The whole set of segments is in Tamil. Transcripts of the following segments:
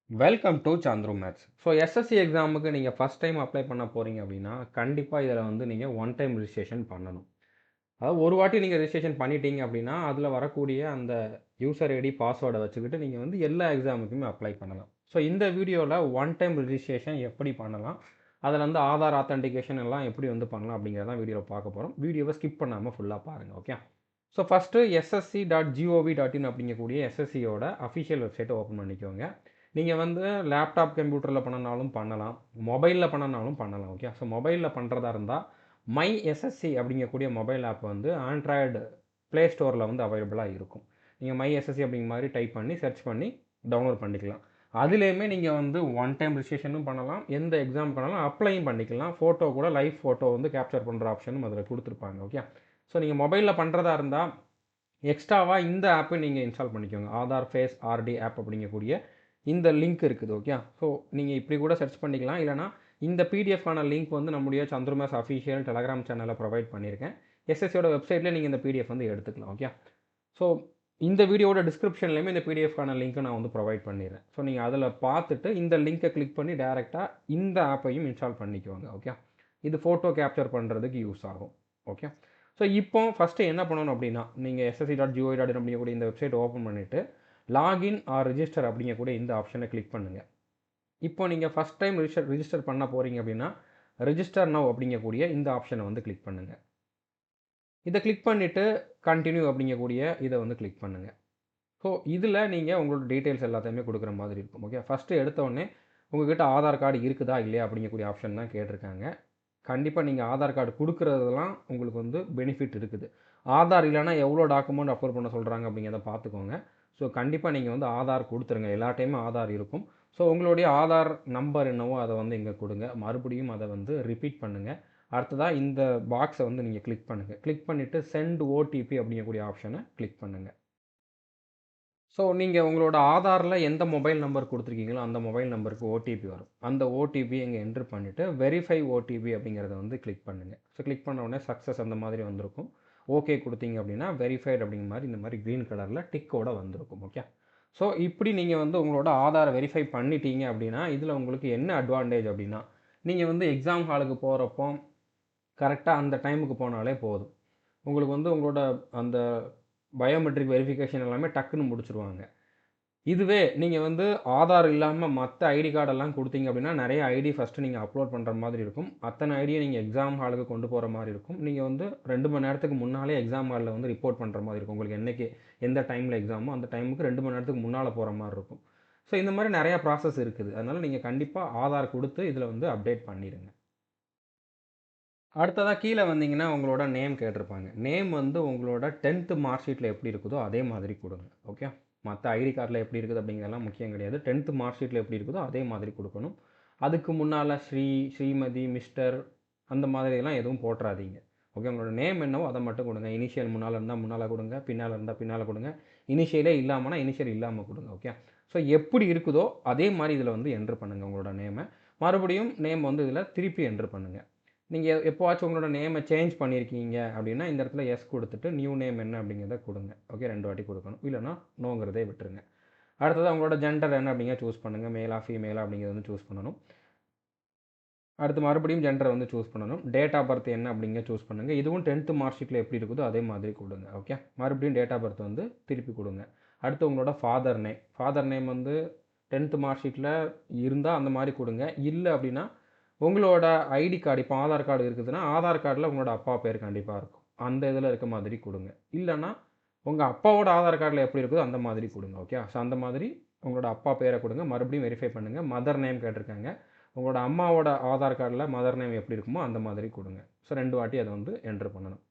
Welcome to Chandru maths. So SSC எக்ஸாமுக்கு நீங்கள் ஃபஸ்ட் டைம் அப்ளை பண்ண போகிறீங்க அப்படின்னா கண்டிப்பாக இதில் வந்து நீங்கள் ஒன் டைம் ரிஜிஸ்ட்ரேஷன் பண்ணணும். அதாவது ஒரு வாட்டி நீங்கள் ரிஜிஸ்ட்ரேஷன் பண்ணிட்டீங்க அப்படின்னா அதில் வரக்கூடிய அந்த யூசர் ஐடி பாஸ்வேர்டை வச்சுக்கிட்டு நீங்கள் வந்து எல்லா எக்ஸாமுக்குமே அப்ளை பண்ணலாம். ஸோ இந்த வீடியோவில் ஒன் டைம் ரிஜிஸ்ட்ரேஷன் எப்படி பண்ணலாம், அதில் வந்து ஆதார் ஆத்தென்டிகேஷன் எல்லாம் எப்படி வந்து பண்ணலாம் அப்படிங்கிறதான் வீடியோவில் பார்க்க போகிறோம். வீடியோவை ஸ்கிப் பண்ணாமல் ஃபுல்லாக பாருங்கள். ஓகே. ஸோ ஃபஸ்ட்டு ssc.gov.in அப்படிங்கக்கூடிய எஸ்எஸ்சியோட அஃபிஷியல் வெப்சைட்டை ஓப்பன் பண்ணிக்கோங்க. நீங்கள் வந்து லேப்டாப் கம்ப்யூட்டரில் பண்ணனாலும் பண்ணலாம், மொபைலில் பண்ணனாலும் பண்ணலாம். ஓகே. ஸோ மொபைலில் பண்ணுறதா இருந்தால் மை எஸ்எஸ்சி அப்படிங்கக்கூடிய மொபைல் ஆப் வந்து ஆண்ட்ராய்டு ப்ளே ஸ்டோரில் வந்து அவைலபிளாக இருக்கும். நீங்கள் மை எஸ்எஸ்சி அப்படிங்கிற மாதிரி டைப் பண்ணி சர்ச் பண்ணி டவுன்லோட் பண்ணிக்கலாம். அதுலேயுமே நீங்கள் வந்து ஒன் டைம் ரிஜிஸ்ட்ரேஷனும் பண்ணலாம், எந்த எக்ஸாம் பண்ணாலும் அப்ளையும் பண்ணிக்கலாம். ஃபோட்டோ கூட லைவ் ஃபோட்டோ வந்து கேப்சர் பண்ணுற ஆப்ஷனும் அதில் கொடுத்துருப்பாங்க. ஓகே. ஸோ நீங்கள் மொபைலில் பண்ணுறதா இருந்தால் எக்ஸ்ட்ராவாக இந்த ஆப்பை நீங்கள் இன்ஸ்டால் பண்ணிக்கோங்க. ஆதார் ஃபேஸ் ஆர்டி ஆப் அப்படிங்கக்கூடிய இந்த லிங்க் இருக்குது. ஓகே. ஸோ நீங்கள் இப்படி கூட சர்ச் பண்ணிக்கலாம். இல்லைனா இந்த பிடிஎஃப்கான லிங்க் வந்து நம்முடைய சந்துரு மேத்ஸ் அஃபிஷியல் டெலகிராம் சேனலில் ப்ரொவைட் பண்ணியிருக்கேன். எஸ்எஸ்சியோட வெப்சைட்டில் நீங்கள் இந்த பிடிஎஃப் வந்து எடுத்துக்கலாம். ஓகே. ஸோ இந்த வீடியோட டிஸ்கிரிப்ஷன்லேயுமே இந்த பிடிஎஃப்கான லிங்க்கை நான் வந்து ப்ரொவைட் பண்ணிடுறேன். ஸோ நீங்கள் அதில் பார்த்துட்டு இந்த லிங்க்கை கிளிக் பண்ணி டேரெக்டாக இந்த ஆப்பையும் இன்ஸ்டால் பண்ணிக்குவாங்க. ஓகே. இது ஃபோட்டோ கேப்சர் பண்ணுறதுக்கு யூஸ் ஆகும். ஓகே. ஸோ இப்போ ஃபஸ்ட்டு என்ன பண்ணணும் அப்படின்னா, நீங்கள் ssc.gov.in அப்படிங்கக்கூடிய இந்த வெப்சைட் ஓப்பன் பண்ணிவிட்டு லாகின் ஆர் ரிஜிஸ்டர் அப்படிங்கக்கூடிய இந்த ஆப்ஷனை கிளிக் பண்ணுங்கள். இப்போ நீங்கள் ஃபஸ்ட் டைம் ரிஜிஸ்டர் பண்ண போகிறீங்க அப்படின்னா ரிஜிஸ்டர் நவ் அப்படிங்கக்கூடிய இந்த ஆப்ஷனை வந்து கிளிக் பண்ணுங்கள். இதை கிளிக் பண்ணிவிட்டு கண்டினியூ அப்படிங்கக்கூடிய இதை வந்து கிளிக் பண்ணுங்கள். ஸோ இதில் நீங்கள் உங்களோட டீட்டெயில்ஸ் எல்லாத்தையுமே கொடுக்குற மாதிரி இருக்கும். ஓகே. ஃபஸ்ட்டு எடுத்தோடனே உங்கள்கிட்ட ஆதார் கார்டு இருக்குதா இல்லையா அப்படிங்கக்கூடிய ஆப்ஷன் தான் கேட்டிருக்காங்க. கண்டிப்பாக நீங்கள் ஆதார் கார்டு கொடுக்குறதுலாம் உங்களுக்கு வந்து பெனிஃபிட் இருக்குது. ஆதார் இல்லைனா எவ்வளோ டாக்குமெண்ட் அப்லோட் பண்ண சொல்கிறாங்க அப்படிங்கிறத பார்த்துக்கோங்க. ஸோ கண்டிப்பாக நீங்கள் வந்து ஆதார் கொடுத்துருங்க. எல்லா டைமும் ஆதார் இருக்கும். ஸோ உங்களுடைய ஆதார் நம்பர் என்னவோ அதை வந்து இங்கே கொடுங்க. மறுபடியும் அதை வந்து ரிப்பீட் பண்ணுங்கள். அடுத்ததாக இந்த பாக்ஸை வந்து நீங்கள் கிளிக் பண்ணுங்கள். கிளிக் பண்ணிவிட்டு சென்ட் ஓடிபி அப்படிங்கக்கூடிய ஆப்ஷனை கிளிக் பண்ணுங்கள். ஸோ நீங்கள் உங்களோட ஆதாரில் எந்த மொபைல் நம்பர் கொடுத்துருக்கீங்களோ அந்த மொபைல் நம்பருக்கு ஓடிபி வரும். அந்த ஓடிபி இங்கே என்ட்ரு பண்ணிவிட்டு வெரிஃபை ஓடிபி அப்படிங்கிறத வந்து கிளிக் பண்ணுங்கள். ஸோ கிளிக் பண்ண உடனே சக்ஸஸ் அந்த மாதிரி வந்திருக்கும். ஓகே கொடுத்தீங்க அப்படின்னா வெரிஃபைட் அப்படிங்கிற மாதிரி இந்த மாதிரி க்ரீன் கலரில் டிக்கோட வந்திருக்கும். ஓகே. ஸோ இப்படி நீங்கள் வந்து உங்களோட ஆதாரை வெரிஃபை பண்ணிட்டீங்க அப்படின்னா இதில் உங்களுக்கு என்ன அட்வான்டேஜ் அப்படின்னா, நீங்கள் வந்து எக்ஸாம் ஹாலுக்கு போகிறப்போ கரெக்டாக அந்த டைமுக்கு போனாலே போதும். உங்களுக்கு வந்து உங்களோட அந்த பயோமெட்ரிக் வெரிஃபிகேஷன் எல்லாமே டக்குன்னு முடிச்சுருவாங்க. இதுவே நீங்கள் வந்து ஆதார் இல்லாமல் மற்ற ஐடி கார்டெல்லாம் கொடுத்தீங்க அப்படின்னா நிறைய ஐடி ஃபஸ்ட்டு நீங்கள் அப்லோட் பண்ணுற மாதிரி இருக்கும். அத்தனை ஐடியை நீங்கள் எக்ஸாம் ஹாலுக்கு கொண்டு போகிற மாதிரி இருக்கும். நீங்கள் வந்து 2 மணி நேரத்துக்கு முன்னாலே எக்ஸாம் ஹாலில் வந்து ரிப்போர்ட் பண்ணுற மாதிரி இருக்கும். உங்களுக்கு என்றைக்கு எந்த டைமில் எக்ஸாமோ அந்த டைமுக்கு 2 மணி நேரத்துக்கு முன்னால் போகிற மாதிரி இருக்கும். ஸோ இந்த மாதிரி நிறையா ப்ராசஸ் இருக்குது. அதனால் நீங்கள் கண்டிப்பாக ஆதார் கொடுத்து இதில் வந்து அப்டேட் பண்ணிடுங்க. அடுத்ததாக கீழே வந்தீங்கன்னா உங்களோட நேம் கேட்டிருப்பாங்க. நேம் வந்து உங்களோட 10th மார்க் ஷீட்டில் எப்படி இருக்குதோ அதே மாதிரி கொடுங்க. ஓகே. மற்ற ஐடி கார்டில் எப்படி இருக்குது அப்படிங்கிறதெல்லாம் முக்கியம் கிடையாது. 10th மார்க் ஷீட்டில் எப்படி இருக்குதோ அதே மாதிரி கொடுக்கணும். அதுக்கு முன்னால் ஸ்ரீ, ஸ்ரீமதி, மிஸ்டர் அந்த மாதிரியெல்லாம் எதுவும் போட்டுறாதீங்க. ஓகே. உங்களோட நேம் என்னவோ அதை மட்டும் கொடுங்க. இனிஷியல் முன்னால் இருந்தால் முன்னால் கொடுங்க, பின்னால் இருந்தால் பின்னால் கொடுங்க. இனிஷியலே இல்லாமல்னா இனிஷியல் இல்லாமல் கொடுங்க. ஓகே. ஸோ எப்படி இருக்குதோ அதே மாதிரி இதில் வந்து என்ட்ரு பண்ணுங்கள் உங்களோட நேமை. மறுபடியும் நேம் வந்து இதில் திருப்பி என்ட்ரு பண்ணுங்கள். நீங்கள் எப்போவாச்சும் உங்களோட நேமை சேஞ்ச் பண்ணியிருக்கீங்க அப்படின்னா இந்த இடத்துல எஸ் கொடுத்துட்டு நியூ நேம் என்ன அப்படிங்கிறத கொடுங்க. ஓகே. 2 வாட்டி கொடுக்கணும். இல்லைனா நோங்கிறதே விட்டுருங்க. அடுத்தது உங்களோட ஜெண்டர் என்ன அப்படிங்கிற சூஸ் பண்ணுங்கள். மேலா ஃபீமேலா அப்படிங்கிறத வந்து சூஸ் பண்ணணும். அடுத்து மறுபடியும் ஜெண்டரை வந்து சூஸ் பண்ணணும். டேட் ஆஃப் பர்த் என்ன அப்படிங்கிற சூஸ் பண்ணுங்கள். இதுவும் 10th மார்க் ஷீட்டில் எப்படி இருக்குதோ அதே மாதிரி கொடுங்க. ஓகே. மறுபடியும் டேட் ஆஃப் பர்த் வந்து திருப்பி கொடுங்க. அடுத்து உங்களோட ஃபாதர் நேம் வந்து 10th மார்க் ஷீட்டில் இருந்தால் அந்த மாதிரி கொடுங்க. இல்லை அப்படின்னா உங்களோட ஐடி கார்டு இப்போ ஆதார் கார்டு இருக்குதுன்னா ஆதார் கார்டில் உங்களோட அப்பா பேர் கண்டிப்பாக இருக்கும். அந்த இதில் இருக்க மாதிரி கொடுங்க. இல்லைனா உங்கள் அப்பாவோட ஆதார் கார்டில் எப்படி இருக்குதோ அந்த மாதிரி கொடுங்க. ஓகே. ஸோ அந்த மாதிரி உங்களோட அப்பா பேரை கொடுங்க. மறுபடியும் வெரிஃபை பண்ணுங்கள். மதர் நேம் கேட்டிருக்காங்க. உங்களோட அம்மாவோட ஆதார் கார்டில் மதர் நேம் எப்படி இருக்குமோ அந்த மாதிரி கொடுங்க. ஸோ 2 வாட்டி அதை வந்து என்ட்ரு பண்ணணும்.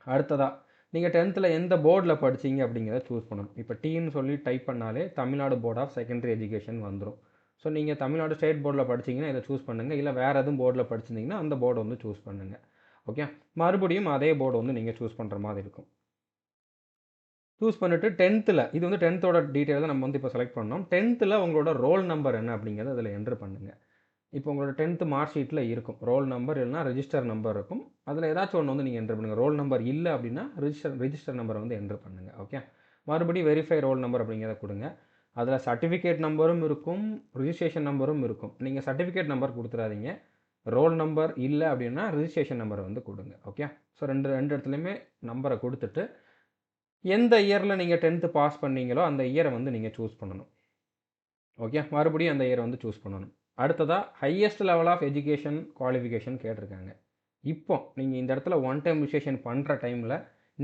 அடுத்ததாக நீங்கள் 10th எந்த போர்டில் படிச்சீங்க அப்படிங்கிறத சூஸ் பண்ணணும். இப்போ டீன்னு சொல்லி டைப் பண்ணாலே Tamil Nadu board of secondary education வந்துடும். ஸோ நீங்கள் தமிழ்நாடு ஸ்டேட் போர்டில் படிச்சீங்கன்னா இதை சூஸ் பண்ணுங்கள். இல்லை வேறு எதுவும் போர்டில் படிச்சிருந்தீங்கன்னா அந்த போர்டை வந்து சூஸ் பண்ணுங்கள். ஓகே. மறுபடியும் அதே போர்டு வந்து நீங்கள் சூஸ் பண்ணுற மாதிரி இருக்கும். சூஸ் பண்ணிவிட்டு 10th இது வந்து 10th டீட்டெயில் தான் நம்ம வந்து இப்போ செலக்ட் பண்ணோம். 10th உங்களோட ரோல் நம்பர் என்ன அப்படிங்கிறத அதில் என்ட்ரு பண்ணுங்கள். இப்போ உங்களோட 10th மார்க் ஷீட்டில் இருக்கும் ரோல் நம்பர் இல்லைனா ரிஜிஸ்டர் நம்பர் இருக்கும். அதில் ஏதாச்சும் ஒன்று வந்து நீங்கள் என்ட்ரு பண்ணுங்கள். ரோல் நம்பர் இல்லை அப்படின்னா ரிஜிஸ்டர் நம்பரை வந்து என்ட்ரு பண்ணுங்கள். ஓகே. மறுபடியும் வெரிஃபை ரோல் நம்பர் அப்படிங்கிறத கொடுங்க. அதில் சர்டிஃபிகேட் நம்பரும் இருக்கும், ரிஜிஸ்ட்ரேஷன் நம்பரும் இருக்கும். நீங்கள் சர்டிஃபிகேட் நம்பர் கொடுத்துறாதீங்க. ரோல் நம்பர் இல்லை அப்படின்னா ரிஜிஸ்ட்ரேஷன் நம்பரை வந்து கொடுங்க. ஓகே. ஸோ ரெண்டு இடத்துலையுமே நம்பரை கொடுத்துட்டு எந்த இயரில் நீங்கள் 10th பாஸ் பண்ணீங்களோ அந்த இயரை வந்து நீங்கள் சூஸ் பண்ணணும். ஓகே. மறுபடியும் அந்த இயரை வந்து சூஸ் பண்ணணும். அடுத்ததாக highest level of education qualification கேட்டிருக்காங்க. இப்போ நீங்கள் இந்த இடத்துல ஒன் டைம் ரிஜிஸ்ட்ரேஷன் பண்ணுற டைமில்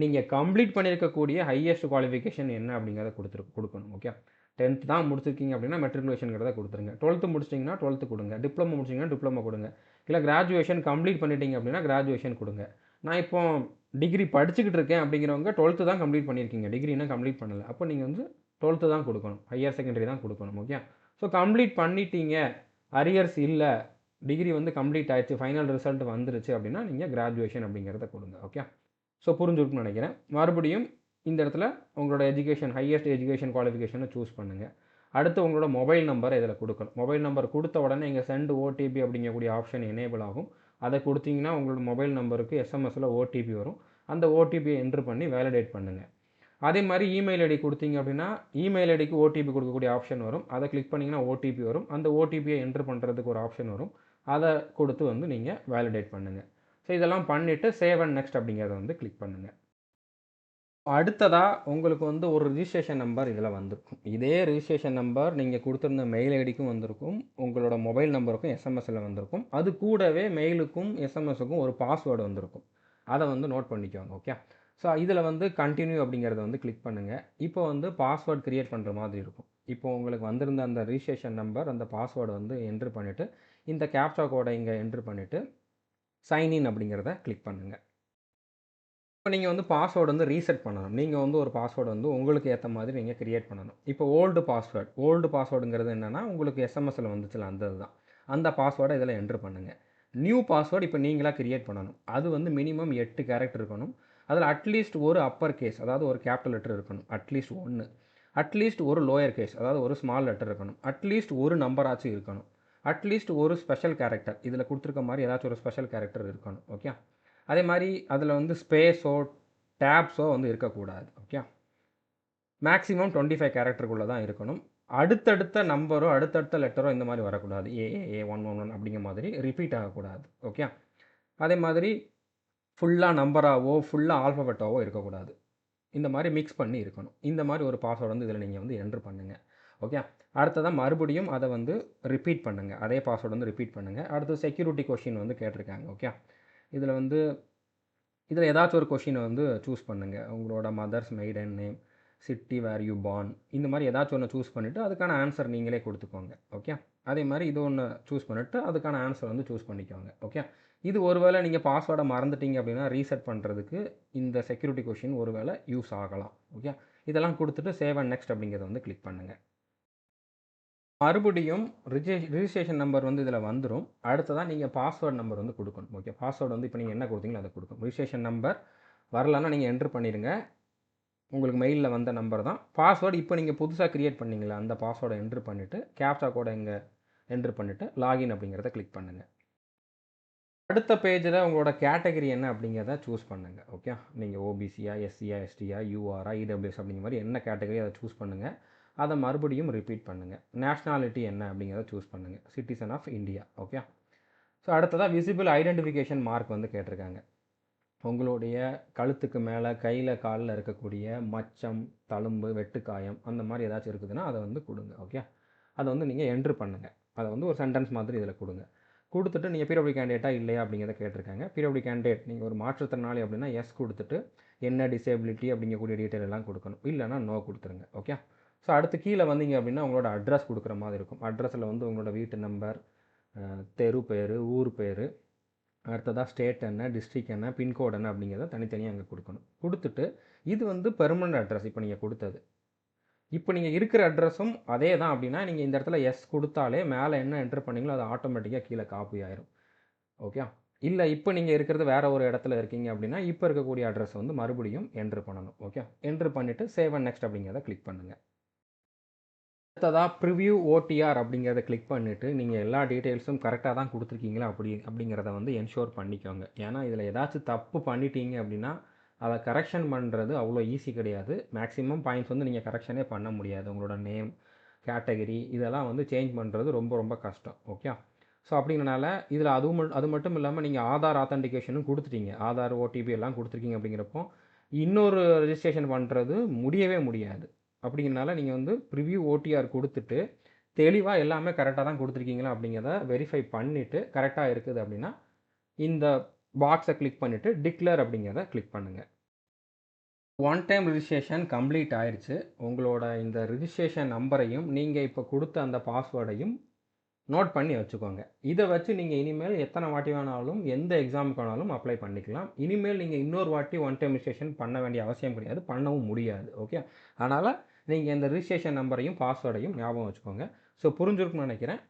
நீங்கள் கம்ப்ளீட் பண்ணியிருக்கக்கூடிய ஹையஸ்ட் குவாலிஃபிகேஷன் என்ன அப்படிங்கிறத கொடுக்கணும். ஓகே. 10th தான் முடிச்சிருக்கீங்க அப்படின்னா மெட்ரிகுலேஷனுங்கிறத கொடுத்துருங்க. 12th முடிச்சிட்டிங்கன்னா 12th கொடுங்க. டிப்ளமோ முடிச்சிங்கன்னா டிப்ளமோ கொடுங்க. இல்லை கிராஜுவேஷன் கம்ப்ளீட் பண்ணிட்டீங்க அப்படின்னா கிராஜுவேஷன் கொடுங்க. நான் இப்போ டிகிரி படிச்சுக்கிட்டு இருக்கேன் அப்படிங்கிறவங்க 12th தான் கம்ப்ளீட் பண்ணியிருக்கீங்க, டிகிரினா கம்ப்ளீட் பண்ணலை. அப்போ நீங்கள் வந்து 12th தான் கொடுக்கணும், ஹையர் செகண்டரி தான் கொடுக்கணும். ஓகே. ஸோ கம்ப்ளீட் பண்ணிட்டீங்க, அரியர்ஸ் இல்லை, டிகிரி வந்து கம்ப்ளீட் ஆயிடுச்சு, ஃபைனல் ரிசல்ட் வந்துருச்சு அப்படின்னா நீங்கள் கிராஜுவேஷன் அப்படிங்கிறத கொடுங்க. ஓகே. ஸோ புரிஞ்சுருக்குன்னு நினைக்கிறேன். மறுபடியும் இந்த இடத்துல உங்களோட எஜுகேஷன் ஹையஸ்ட் எஜுகேஷன் குவாலிஃபிகேஷனை சூஸ் பண்ணுங்கள். அடுத்து உங்களோட மொபைல் நம்பரை இதில் கொடுக்கணும். மொபைல் நம்பர் கொடுத்த உடனே இங்கே சென்ட் ஓடிபி அப்படிங்கக்கூடிய ஆப்ஷன் எனேபிள் ஆகும். அதை கொடுத்தீங்கன்னா உங்களோட மொபைல் நம்பருக்கு எஸ்எம்எஸில் ஓடிபி வரும். அந்த ஓடிபியை என்ட்ரு பண்ணி வேலிடேட் பண்ணுங்கள். அதே மாதிரி இமெயில் ஐடி கொடுத்தீங்க அப்படின்னா இமெயில் ஐடிக்கு ஓடிபி கொடுக்கக்கூடிய ஆப்ஷன் வரும். அதை கிளிக் பண்ணிங்கன்னா ஓடிபி வரும். அந்த ஓடிபியை என்ட்ரு பண்ணுறதுக்கு ஒரு ஆப்ஷன் வரும். அதை கொடுத்து வந்து நீங்கள் வேலிடேட் பண்ணுங்கள். ஸோ இதெல்லாம் பண்ணிவிட்டு சேவ் அண்ட் நெக்ஸ்ட் அப்படிங்கிறத வந்து கிளிக் பண்ணுங்கள். அடுத்ததாக உங்களுக்கு வந்து ஒரு ரிஜிஸ்ட்ரேஷன் நம்பர் இதில் வந்திருக்கும். இதே ரிஜிஸ்ட்ரேஷன் நம்பர் நீங்கள் கொடுத்துருந்த மெயில் ஐடிக்கும் வந்திருக்கும், உங்களோட மொபைல் நம்பருக்கும் எஸ்எம்எஸில் வந்திருக்கும். அது கூடவே மெயிலுக்கும் எஸ்எம்எஸுக்கும் ஒரு பாஸ்வேர்டு வந்திருக்கும். அதை வந்து நோட் பண்ணிக்கோங்க. ஓகே. ஸோ இதில் வந்து கண்டினியூ அப்படிங்கிறத வந்து கிளிக் பண்ணுங்கள். இப்போ வந்து பாஸ்வேர்டு க்ரியேட் பண்ணுற மாதிரி இருக்கும். இப்போ உங்களுக்கு வந்திருந்த அந்த ரிஜிஸ்ட்ரேஷன் நம்பர், அந்த பாஸ்வேர்டு வந்து என்ட்ரு பண்ணிவிட்டு இந்த கேப்சா கோடை இங்கே என்ட்ரு பண்ணிவிட்டு சைன்இன் அப்படிங்கிறத கிளிக் பண்ணுங்கள். இப்போ நீங்கள் வந்து பாஸ்வேர்டு வந்து ரீசெட் பண்ணணும். நீங்கள் வந்து ஒரு பாஸ்வேர்டு வந்து உங்களுக்கு ஏற்ற மாதிரி நீங்கள் கிரியேட் பண்ணணும். இப்போ ஓல்டு பாஸ்வேர்டுங்கிறது என்னென்னா உங்களுக்கு எஸ்எம்எஸில் வந்துச்சுல அந்த இதுதான். அந்த பாஸ்வேர்டை இதில் என்ட்ரு பண்ணுங்கள். நியூ பாஸ்வேர்டு இப்போ நீங்களாக கிரியேட் பண்ணணும். அது வந்து மினிமம் 8 கேரக்டர் இருக்கணும். அதில் அட்லீஸ்ட் ஒரு அப்பர் கேஸ், அதாவது ஒரு கேபிட்டல் லெட்டர் இருக்கணும், அட்லீஸ்ட் 1. அட்லீஸ்ட் ஒரு லோயர் கேஸ், அதாவது ஒரு ஸ்மால் லெட்டர் இருக்கணும். அட்லீஸ்ட் ஒரு நம்பராச்சும் இருக்கணும். அட்லீஸ்ட் ஒரு ஸ்பெஷல் கேரக்டர், இதில் கொடுத்துருக்க மாதிரி ஏதாச்சும் ஒரு ஸ்பெஷல் கேரக்டர் இருக்கணும். ஓகே. அதே மாதிரி அதில் வந்து ஸ்பேஸோ டேப்ஸோ வந்து இருக்கக்கூடாது. ஓகே. மேக்ஸிமம் 25 கேரக்டருக்குள்ளே தான் இருக்கணும். அடுத்தடுத்த நம்பரோ அடுத்தடுத்த லெட்டரோ இந்த மாதிரி வரக்கூடாது. A111 அப்படிங்கிற மாதிரி ரிப்பீட் ஆகக்கூடாது. ஓகே. அதே மாதிரி ஃபுல்லாக நம்பராகவோ ஃபுல்லாக ஆல்ஃபபெட்டாவோ இருக்கக்கூடாது. இந்த மாதிரி மிக்ஸ் பண்ணி இருக்கணும். இந்த மாதிரி ஒரு பாஸ்வேர்டு வந்து இதில் நீங்கள் வந்து என்ட்ரு பண்ணுங்கள். ஓகே. அடுத்ததாக மறுபடியும் அதை வந்து ரிப்பீட் பண்ணுங்கள். அதே பாஸ்வேர்டு வந்து ரிப்பீட் பண்ணுங்கள். அடுத்து செக்யூரிட்டி கொஷின் வந்து கேட்டிருக்காங்க. ஓகே. இதில் ஏதாச்சும் ஒரு கொஷினை வந்து சூஸ் பண்ணுங்கள். உங்களோட mother's maiden name, city where you born, இந்த மாதிரி ஏதாச்சும் ஒன்று சூஸ் பண்ணிவிட்டு அதுக்கான ஆன்சர் நீங்களே கொடுத்துக்கோங்க. ஓகே. அதே மாதிரி இது ஒன்று சூஸ் பண்ணிவிட்டு அதுக்கான ஆன்சர் வந்து சூஸ் பண்ணிக்கோங்க. ஓகே. இது ஒருவேளை நீங்கள் பாஸ்வேர்டை மறந்துட்டீங்க அப்படின்னா ரீசெட் பண்ணுறதுக்கு இந்த செக்யூரிட்டி கொஷின் ஒருவேளை யூஸ் ஆகலாம். ஓகே. இதெல்லாம் கொடுத்துட்டு சேவ் அண்ட் நெக்ஸ்ட் அப்படிங்கிறத வந்து கிளிக் பண்ணுங்கள். மறுபடியும் ரிஜிஸ்ட்ரேஷன் நம்பர் வந்து இதில் வந்துடும். அடுத்ததான் நீங்கள் பாஸ்வேர்டு நம்பர் வந்து கொடுக்கணும். ஓகே. பாஸ்வேர்டு வந்து இப்போ நீங்கள் என்ன கொடுத்தீங்களோ அதை கொடுக்கணும். ரிஜிஸ்ட்ரேஷன் நம்பர் வரலன்னா நீங்கள் என்ட்ரு பண்ணிடுங்க. உங்களுக்கு மெயிலில் வந்த நம்பர் தான். பாஸ்வேர்டு இப்போ நீங்கள் புதுசாக க்ரியேட் பண்ணிங்களா அந்த பாஸ்வேர்டை என்ட்ரு பண்ணிவிட்டு கேப்சா கோடை இங்கே என்ட்ரு பண்ணிவிட்டு லாகின் அப்படிங்கிறத கிளிக் பண்ணுங்கள். அடுத்த பேஜில் உங்களோட கேட்டகரி என்ன அப்படிங்கிறத சூஸ் பண்ணுங்கள். ஓகே. நீங்கள் ஓபிசியா, எஸ்சியா, எஸ்டியா, யூஆரா, இடபிள்யூஎஸ் அப்படிங்கிற மாதிரி என்ன கேட்டகரி அதை சூஸ் பண்ணுங்கள். அதை மறுபடியும் ரிப்பீட் பண்ணுங்கள். நேஷ்னாலிட்டி என்ன அப்படிங்கிறத சூஸ் பண்ணுங்கள். Citizen of India. Okay. So அடுத்ததாக விசிபிள் ஐடென்டிஃபிகேஷன் மார்க் வந்து கேட்டிருக்காங்க. உங்களுடைய கழுத்துக்கு மேலே கையில் காலில் இருக்கக்கூடிய மச்சம், தழும்பு, வெட்டுக்காயம் அந்த மாதிரி ஏதாச்சும் இருக்குதுன்னா அதை வந்து கொடுங்க. ஓகே. அதை வந்து நீங்கள் என்ட்ரு பண்ணுங்கள். அதை வந்து ஒரு சென்டென்ஸ் மாதிரி இதில் கொடுங்க. கொடுத்துட்டு நீங்கள் பிடபிள்யூ கேண்டிடேட்டாக இல்லையா அப்படிங்கிறத கேட்டிருக்காங்க. பிடபிள்யூ கேண்டிடேட் நீங்கள் ஒரு மாற்றுத்திறனாளி அப்படின்னா எஸ் கொடுத்துட்டு என்ன டிசேபிலிட்டி அப்படிங்கக்கூடிய டீட்டெயில் எல்லாம் கொடுக்கணும். இல்லைனா நோ கொடுத்துருங்க. ஓகே. ஸோ அடுத்து கீழே வந்தீங்க அப்படின்னா உங்களோட அட்ரஸ் கொடுக்குற மாதிரி இருக்கும். அட்ரஸில் வந்து உங்களோட வீட்டு நம்பர், தெரு பேர், ஊர் பேர், அடுத்ததாக ஸ்டேட் என்ன, டிஸ்ட்ரிக் என்ன, பின்கோடு என்ன அப்படிங்கிறத தனித்தனியாக அங்கே கொடுக்கணும். கொடுத்துட்டு இது வந்து பெர்மனண்ட் அட்ரஸ் இப்போ நீங்கள் கொடுத்தது. இப்போ நீங்கள் இருக்கிற அட்ரஸும் அதே தான் அப்படின்னா நீங்கள் இந்த இடத்துல எஸ் கொடுத்தாலே மேலே என்ன என்ட்ரு பண்ணிங்களோ அது ஆட்டோமேட்டிக்காக கீழே காப்பி ஆயிரும். ஓகே. இல்லை இப்போ நீங்கள் இருக்கிறது வேறு ஒரு இடத்துல இருக்கீங்க அப்படின்னா இப்போ இருக்கக்கூடிய அட்ரஸ் வந்து மறுபடியும் என்ட்ரு பண்ணணும். ஓகே. என்ட்ரு பண்ணிவிட்டு சேவ் அண்ட் நெக்ஸ்ட் அப்படிங்கிறத கிளிக் பண்ணுங்கள். அடுத்ததாக ப்ரிவ்யூ ஓடிஆர் அப்படிங்கிறத கிளிக் பண்ணிவிட்டு நீங்கள் எல்லா டீட்டெயில்ஸும் கரெக்டாக தான் கொடுத்துருக்கீங்களா அப்படிங்கிறத வந்து என்ஷோர் பண்ணிக்கோங்க. ஏன்னா இதில் ஏதாச்சும் தப்பு பண்ணிட்டீங்க அப்படின்னா அதை கரெக்ஷன் பண்ணுறது அவ்வளோ ஈஸி கிடையாது. மேக்ஸிமம் பாயிண்ட்ஸ் வந்து நீங்கள் கரெக்ஷனே பண்ண முடியாது. உங்களோட நேம், கேட்டகரி இதெல்லாம் வந்து சேஞ்ச் பண்ணுறது ரொம்ப ரொம்ப கஷ்டம். ஓகே. ஸோ அப்படிங்கிறனால இதில் அது மட்டும் இல்லாமல் நீங்கள் ஆதார் ஆத்தென்டிகேஷனும் கொடுத்துட்டீங்க, ஆதார் ஓடிபி எல்லாம் கொடுத்துருக்கீங்க. அப்படிங்கிறப்போ இன்னொரு ரெஜிஸ்ட்ரேஷன் பண்ணுறது முடியவே முடியாது. அப்படிங்கிறனால நீங்கள் வந்து ப்ரிவ்யூ ஓடிஆர் கொடுத்துட்டு தெளிவாக எல்லாமே கரெக்டாக தான் கொடுத்துருக்கீங்களா அப்படிங்கிறத வெரிஃபை பண்ணிவிட்டு கரெக்டாக இருக்குது அப்படின்னா இந்த பாக்ஸை கிளிக் பண்ணிவிட்டு டிக்ளேர் அப்படிங்கிறத கிளிக் பண்ணுங்கள். ஒன் டைம் ரிஜிஸ்ட்ரேஷன் கம்ப்ளீட் ஆயிடுச்சு. உங்களோட இந்த ரிஜிஸ்ட்ரேஷன் நம்பரையும் நீங்கள் இப்போ கொடுத்த அந்த பாஸ்வேர்டையும் நோட் பண்ணி வச்சுக்கோங்க. இதை வச்சு நீங்கள் இனிமேல் எத்தனை வாட்டி வேணாலும் எந்த எக்ஸாமுக்கு வேணாலும் அப்ளை பண்ணிக்கலாம். இனிமேல் நீங்கள் இன்னொரு வாட்டி ஒன் டைம் ரிஜிஸ்ட்ரேஷன் பண்ண வேண்டிய அவசியம் கிடையாது, பண்ணவும் முடியாது. ஓகே. அதனால் நீங்கள் இந்த ரிஜிஸ்ட்ரேஷன் நம்பரையும் பாஸ்வேர்டையும் ஞாபகம் வச்சுக்கோங்க. ஸோ புரிஞ்சிருக்கும்னு நினைக்கிறேன்.